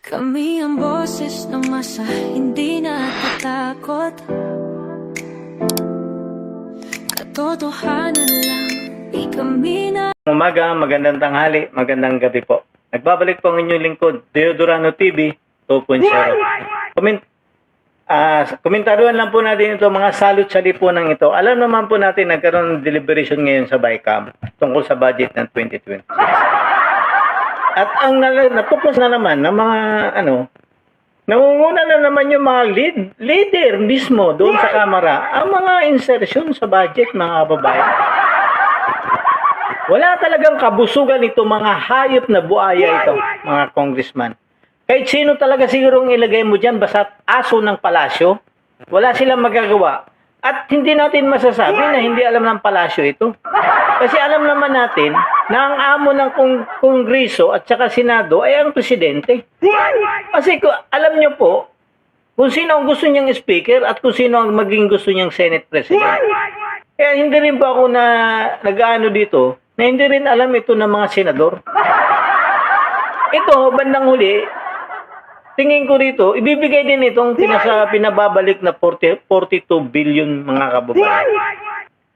Kami ang boses ng masa, hindi natatakot. Katotohanan lang, di kami na... Umaga, magandang tanghali, magandang gabi po. Nagbabalik po ang inyong lingkod, Deodorano TV 2.0. Komentaryohan lang po natin ito, mga salut-sali po ng ito. Alam naman po natin, nagkaroon ng deliberation ngayon sa BICAM tungkol sa budget ng 2026. At ang natuklas na naman ng mga nangunguna na naman yung mga leader mismo doon sa Kamara, ang mga insertion sa budget, mga kababayan. Wala talagang kabusugan ito, mga hayop na buaya ito, mga congressman. Kahit sino talaga sigurong ilagay mo dyan, basta aso ng palasyo, wala silang magagawa. At hindi natin masasabi na hindi alam ng palasyo ito. Kasi alam naman natin na ang amo ng Kongreso at saka Senado ay ang presidente. Kasi alam nyo po, kung sino ang gusto niyang speaker at kung sino ang maging gusto niyang Senate President. Kaya hindi rin po ako na nag-ano dito, na hindi rin alam ito ng mga senador. Ito, bandang huli, tingin ko rito, ibibigay din itong pinababalik na 42 billion, mga kababayan.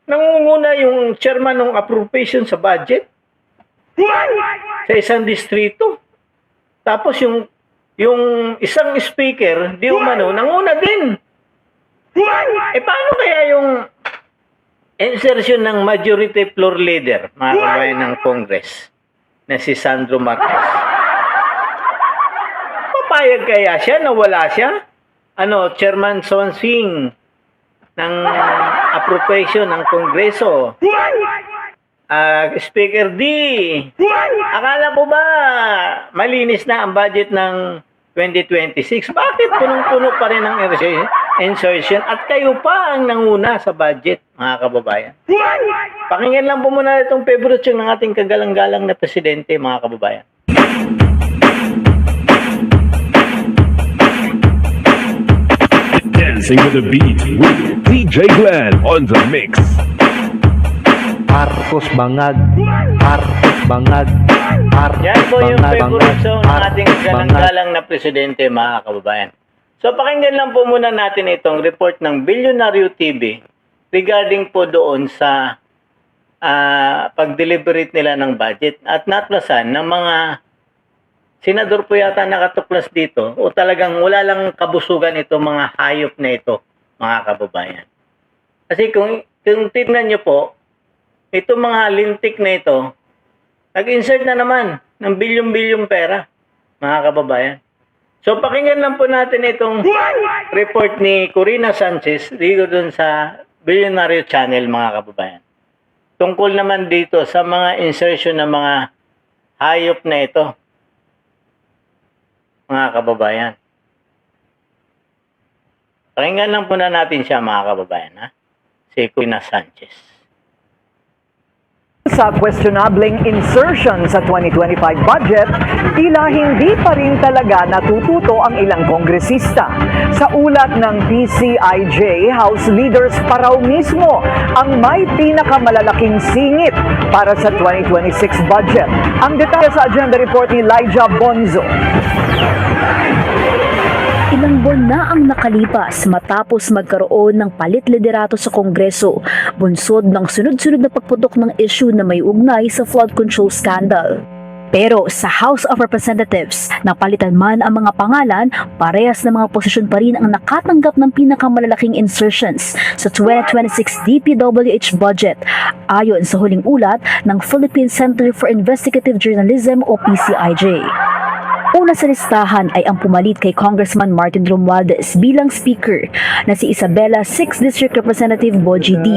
Nangunguna yung chairman ng appropriation sa budget sa isang distrito. Tapos yung isang speaker, di umano, nanguna din. Paano kaya yung insertion ng majority floor leader, mga kababayan ng Congress, na si Sandro Marcos? Papayag kaya siya na wala siya? Chairman Swansing ng appropriation ng Kongreso. Speaker D, akala po ba malinis na ang budget ng 2026? Bakit punong-puno pa rin ang insertion at kayo pa ang nanguna sa budget, mga kababayan? Pakinggan lang po muna itong favorite yung ng ating kagalang-galang na presidente, mga kababayan. Dancing with the beat with DJ Glenn on the mix. Marcos Bangag, Marcos Bangag, Marcos Yan po yung Bangag, favorite song ng Marcos ating kagalang-galang na presidente, mga kababayan. So pakinggan lang po muna natin itong report ng Billionario TV regarding po doon sa pag-deliberate nila ng budget at natlasan ng mga senador po yata nakatuklas dito o talagang wala lang kabusugan ito, mga hayop na ito, mga kababayan. Kasi kung tignan nyo po, itong mga lintik na ito, nag-insert na naman ng bilyong-bilyong pera, mga kababayan. So pakinggan lang po natin itong report ni Corina Sanchez dito dun sa Billionario Channel, mga kababayan. Tungkol naman dito sa mga insertion ng mga hayop na ito, mga kababayan. Pakinggan lang po na natin siya, mga kababayan, ha? Si Corina Sanchez. Sa questionabling insertion sa 2025 budget, tila hindi pa rin talaga natututo ang ilang kongresista. Sa ulat ng PCIJ, House leaders pa raw mismo ang may pinakamalalaking singit para sa 2026 budget. Ang detalye sa agenda report ni Elijah Bonzo. Ilang buwan na ang nakalipas matapos magkaroon ng palit-liderato sa Kongreso, bunsod ng sunod-sunod na pagputok ng issue na may ugnay sa flood control scandal. Pero sa House of Representatives, napalitan man ang mga pangalan, parehas na mga posisyon pa rin ang nakatanggap ng pinakamalalaking insertions sa 2026 DPWH budget, ayon sa huling ulat ng Philippine Center for Investigative Journalism o PCIJ. Una sa listahan ay ang pumalit kay Congressman Martin Romualdez bilang speaker na si Isabela 6th District Representative Boji D.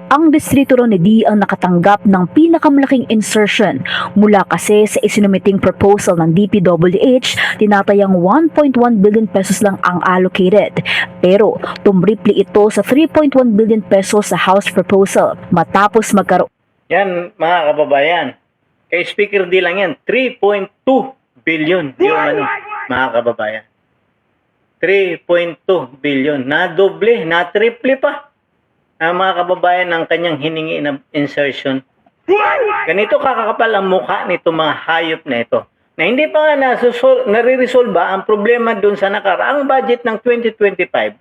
Ang distrito ni D ang nakatanggap ng pinakamalaking insertion mula kasi sa isinumiting proposal ng DPWH, tinatayang 1.1 billion pesos lang ang allocated. Pero tumripli ito sa 3.1 billion pesos sa House proposal matapos magkaroon. Yan, mga kababayan. Kay Speaker D lang yan, 3.2 billion, di umano, mga kababayan. 3.2 billion. Na-doble, na-triple pa ang mga kababayan ng kanyang hiningi na insertion. Ganito kakakapal ang mukha nito, mga hayop na ito. na hindi pa nga nare-resolve ang problema doon sa nakaraang budget ng 2025,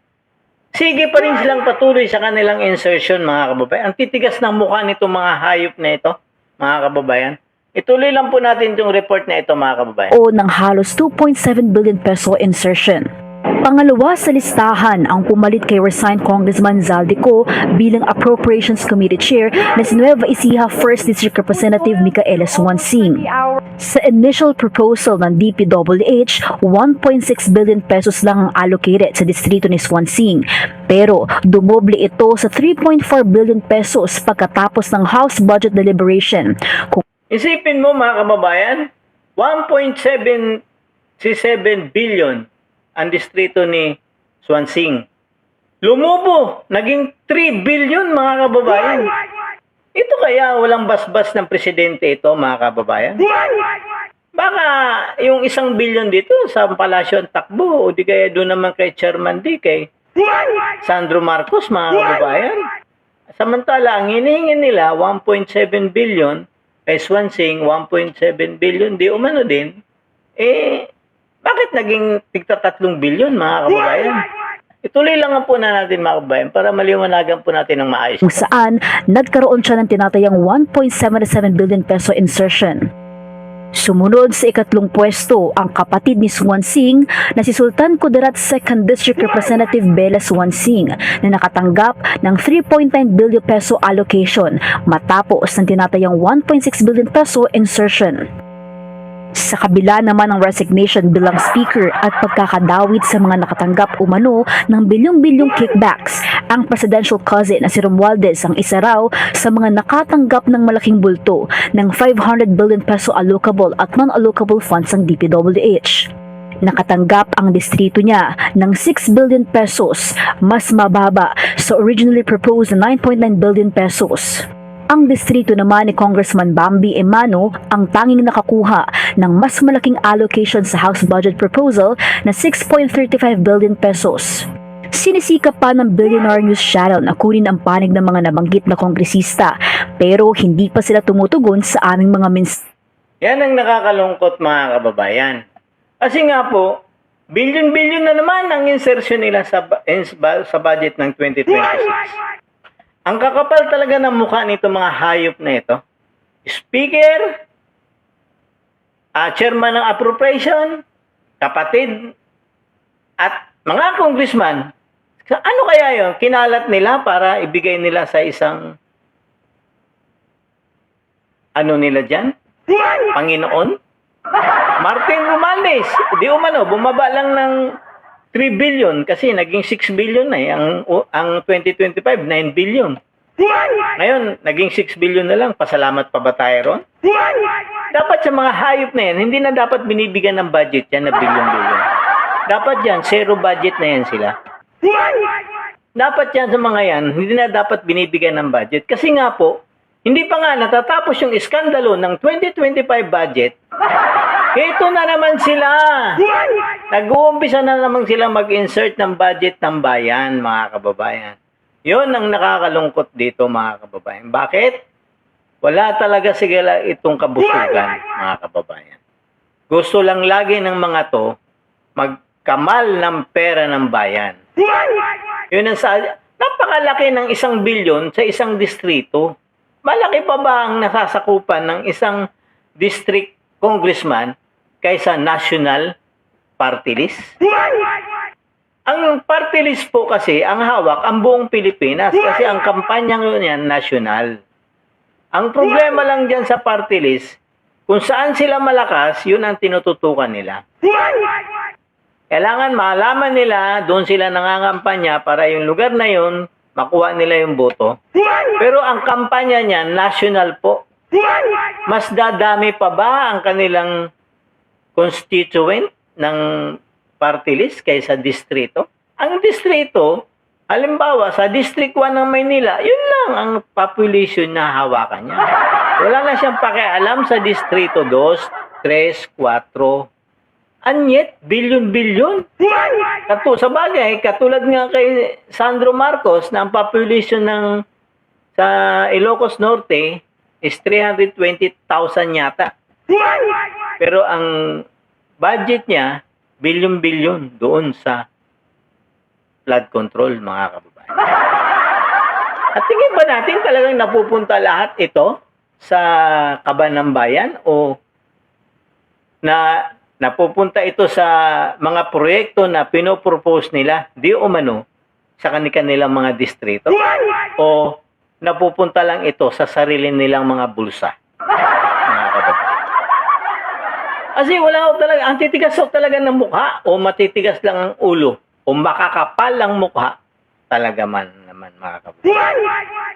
sige pa rin silang patuloy sa kanilang insertion, mga kababayan. Ang titigas ng mukha nitong mga hayop na ito, mga kababayan. Ituloy lang po natin itong report na ito, mga kababayan. O ng halos 2.7 billion peso insertion. Pangalawa sa listahan ang pumalit kay resigned Congressman Zaldico bilang Appropriations Committee Chair na si Nueva Ecija 1st District Representative Micaela Swansing. Sa initial proposal ng DPWH, 1.6 billion pesos lang ang allocated sa distrito ni Swansing. Pero dumoble ito sa 3.4 billion pesos pagkatapos ng House Budget Deliberation. Isipin mo, mga kababayan, 1.7 billion ang distrito ni Swansing. Lumubo, naging 3 billion, mga kababayan. Ito kaya walang basbas ng presidente ito, mga kababayan? Baka yung 1 billion dito sa palasyo ang takbo, o di kaya doon naman kay Chairman D, kay Sandro Marcos, mga kababayan. Samantala, ang hinihingi nila, 1.7 billion, kay Swansing, 1.7 billion, di umano din, bakit naging tigta 3 billion, mga kababayan? Ituloy lang po na natin, mga kababayan, para maliwanagan po natin ng maayos. Kung saan nagkaroon siya ng tinatayang 1.77 billion peso insertion. Sumunod sa ikatlong pwesto ang kapatid ni Swansing na si Sultan Kudarat 2nd District Representative Bella Swansing na nakatanggap ng 3.9 billion peso allocation matapos ng tinatayang 1.6 billion peso insertion. Sa kabila naman ng resignation bilang speaker at pagkakadawit sa mga nakatanggap umano ng bilyong-bilyong kickbacks, ang presidential cousin na si Romualdez ang isa raw sa mga nakatanggap ng malaking bulto ng 500 billion peso allocable at non-allocable funds ng DPWH. Nakatanggap ang distrito niya ng 6 billion pesos, mas mababa sa originally proposed na 9.9 billion pesos. Ang distrito naman ni Congressman Bambi Emano ang tanging nakakuha ng mas malaking allocation sa House Budget Proposal na 6.35 billion pesos. Sinisikap pa ng Billionaire News Channel na kunin ang panig ng mga nabanggit na kongresista pero hindi pa sila tumutugon sa aming mga Yan ang nakakalungkot, mga kababayan. Kasi nga po, billion-billion na naman ang insertion nila sa budget ng 2026. Ang kakapal talaga ng mukha nito mga hayop na ito. Speaker, chairman ng appropriation, kapatid, at mga congressman. Ano kaya yun? Kinalat nila para ibigay nila sa isang ano nila dyan? Panginoon? Martin Romualdez, di umano, bumaba lang ng 3 billion kasi naging 6 billion na ang 2025, 9 billion. Ngayon, naging 6 billion na lang. Pasalamat pa ba tayo ron? Dapat sa mga hayop na yan, hindi na dapat binibigyan ng budget yan na billion-billion. Dapat yan, zero budget na yan sila. Dapat yan sa mga yan, hindi na dapat binibigyan ng budget. Kasi nga po, hindi pa nga natatapos yung iskandalo ng 2025 budget. Ito na naman sila. Nag-uumpisa na naman sila mag-insert ng budget ng bayan, mga kababayan. Yun ang nakakalungkot dito, mga kababayan. Bakit? Wala talaga sila itong kabusugan, mga kababayan. Gusto lang lagi ng mga to magkamal ng pera ng bayan. Yun ang napakalaki ng 1 billion sa isang distrito. Malaki pa ba ang nasasakupan ng isang district congressman kaysa national party list? Ang party list po kasi, ang hawak, ang buong Pilipinas kasi ang kampanya ngayon yan, national. Ang problema lang dyan sa party list, kung saan sila malakas, yun ang tinututukan nila. Kailangan malaman nila, doon sila nangangampanya para yung lugar na yun, makuha nila yung boto. Pero ang kampanya niya, national po. Mas dadami pa ba ang kanilang constituent ng party list kaysa distrito? Ang distrito, halimbawa sa District 1 ng Maynila, yun lang ang population na hawakan niya. Wala na siyang pakialam sa Distrito 2, 3, 4. Anyet, bilyon-bilyon. Sa bagay, katulad nga kay Sandro Marcos na ang population ng sa Ilocos Norte is 320,000 yata. Pero ang budget niya, bilyon-bilyon doon sa flood control, mga kababayan. At tingin ba natin talagang napupunta lahat ito sa kaban ng bayan o na napupunta ito sa mga proyekto na pinopropose nila di umano sa kanilang mga distrito o napupunta lang ito sa sarili nilang mga bulsa, mga kababayan. Kasi wala ko talaga, ang titigas ko talaga ng mukha o matitigas lang ang ulo o makakapal ang mukha talaga man naman, mga kababayan.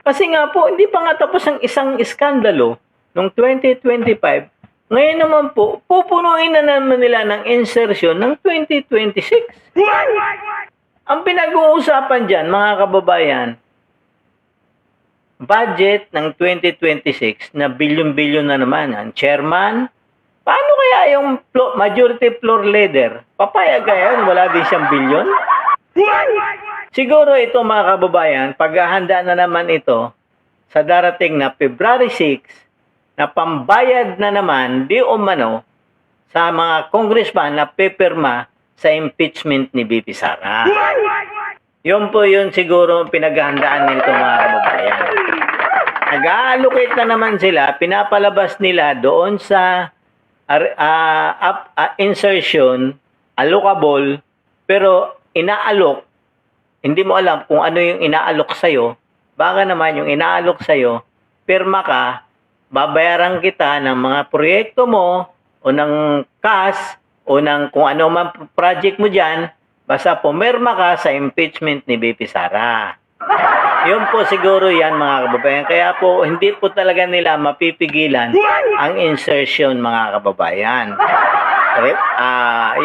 Kasi nga po, hindi pa nga tapos ang isang iskandalo noong 2025. Ngayon naman po, pupunuin na naman nila ng insertion ng 2026. Ang pinag-uusapan dyan, mga kababayan, budget ng 2026 na bilyon-bilyon na naman. Ang chairman, paano kaya yung majority floor leader? Papayag kaya yun? Wala din siyang bilyon? Siguro ito, mga kababayan, paghahanda na naman ito sa darating na February 6 na pambayad na naman di umano sa mga congressman na pipirma sa impeachment ni BP Sara. Yun po yun siguro pinaghahandaan nito, mga kababayan. Nag-allocate na naman sila, pinapalabas nila doon sa insertion, allocable, pero inaalok, hindi mo alam kung ano yung inaalok sa'yo. Baka naman yung inaalok sa'yo, pirma ka, babayaran kita ng mga proyekto mo o ng cash o ng kung ano man project mo dyan, basta pumirma ka sa impeachment ni BP Sara. Yun po siguro yan, mga kababayan. Kaya po, hindi po talaga nila mapipigilan ang insertion, mga kababayan.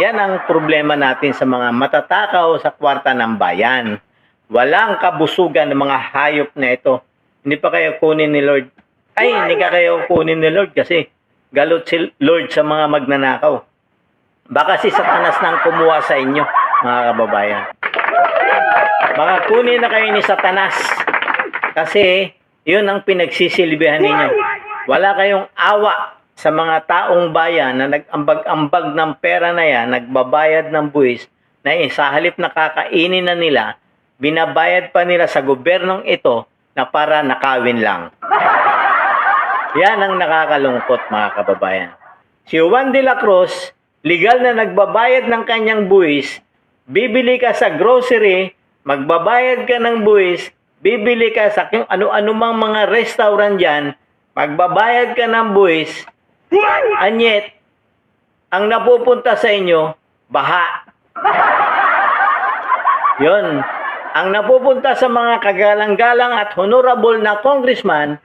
Yan ang problema natin sa mga matatakaw sa kwarta ng bayan. Walang kabusugan ng mga hayop na ito. Hindi pa kayo kunin ni Lord. Ay, hindi ka kayo kunin ni Lord kasi galot si Lord sa mga magnanakaw. Baka si Satanas nang kumuha sa inyo, mga kababayan. Baka kunin na kayo ni Satanas kasi yun ang pinagsisilbihan ninyo. Wala kayong awa sa mga taong bayan na nag-ambag-ambag ng pera na yan, nagbabayad ng buwis, na sa halip na kakainin na nila, binabayad pa nila sa gobyernong ito na para nakawin lang. Yan ang nakakalungkot, mga kababayan. Si Juan de la Cruz, legal na nagbabayad ng kanyang buwis, bibili ka sa grocery, magbabayad ka ng buwis, bibili ka sa ano-ano mang mga restaurant dyan, magbabayad ka ng buwis, anyet, ang napupunta sa inyo, baha. Yon. Ang napupunta sa mga kagalang-galang at honorable na congressman,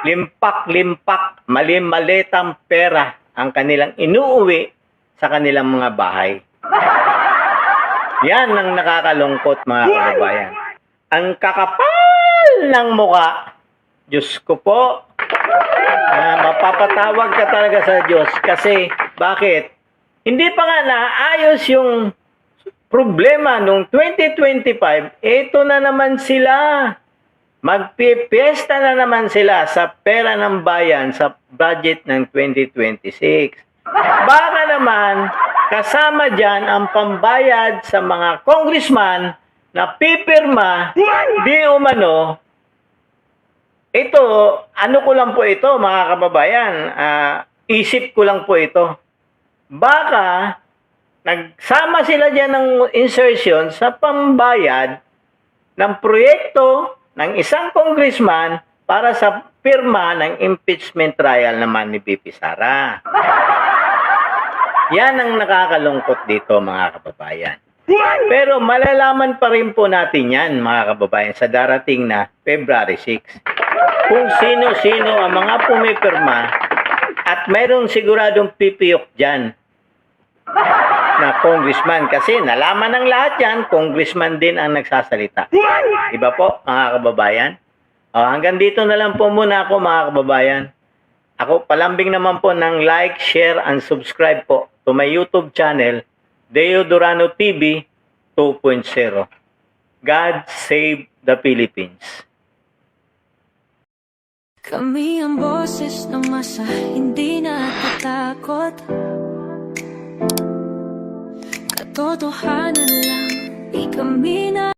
limpak-limpak, mali-malitang pera ang kanilang inuuwi sa kanilang mga bahay. Yan ang nakakalungkot, mga kababayan. Ang kakapal ng muka, Diyos ko po, mapapatawag ka talaga sa Diyos kasi bakit? Hindi pa nga naayos yung problema nung 2025, ito na naman sila. Magpipiesta na naman sila sa pera ng bayan sa budget ng 2026. Baka naman, kasama dyan ang pambayad sa mga congressman na pipirma, di umano. Ito, ano ko lang po ito, mga kababayan, isip ko lang po ito. Baka, nagsama sila dyan ng insertion sa pambayad ng proyekto ng isang congressman para sa pirma ng impeachment trial naman ni BP Sara. Yan ang nakakalungkot dito, mga kababayan. Pero malalaman pa rin po natin yan, mga kababayan, sa darating na February 6. Kung sino-sino ang mga pumipirma at mayroong siguradong pipiyok dyan na congressman kasi nalaman ng lahat yan, congressman din ang nagsasalita. Iba po, mga kababayan? Hanggang dito na lang po muna ako, mga kababayan. Ako, palambing naman po ng like, share, and subscribe po to my YouTube channel, Deo Durano TV 2.0. God save the Philippines. Kami ang boses ng masa, hindi natatakot. Katotohanan lang, di kami na